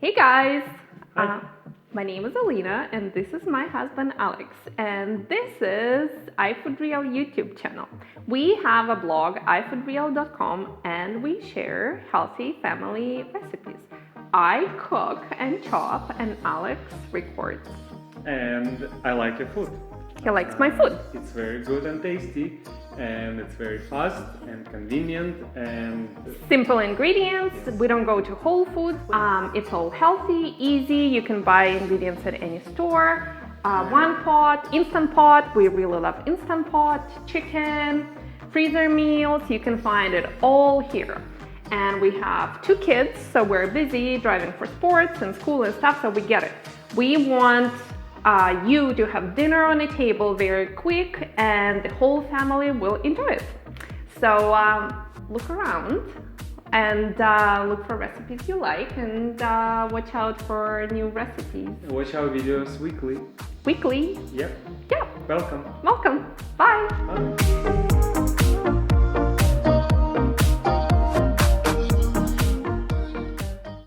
Hey guys! Hi. My name is Olena and this is my husband Alex, and this is iFoodreal YouTube channel. We have a blog, iFoodreal.com, and we share healthy family recipes. I cook and chop and Alex records. And I like your food. He likes my food. It's very good and tasty, and it's very fast and convenient and Simple ingredients. We don't go to Whole Foods. It's all healthy, easy. You can buy ingredients at any store. One pot, instant pot. We really love instant pot. Chicken, freezer meals. You can find it all here. And we have 2 kids, so we're busy driving for sports and school and stuff, so we get it. We want you to have dinner on the table very quick, and the whole family will enjoy it. So look around and look for recipes you like, and watch out for new recipes. watch our videos weekly. Weekly. Yep. Yeah. Welcome. Welcome. Bye. Bye.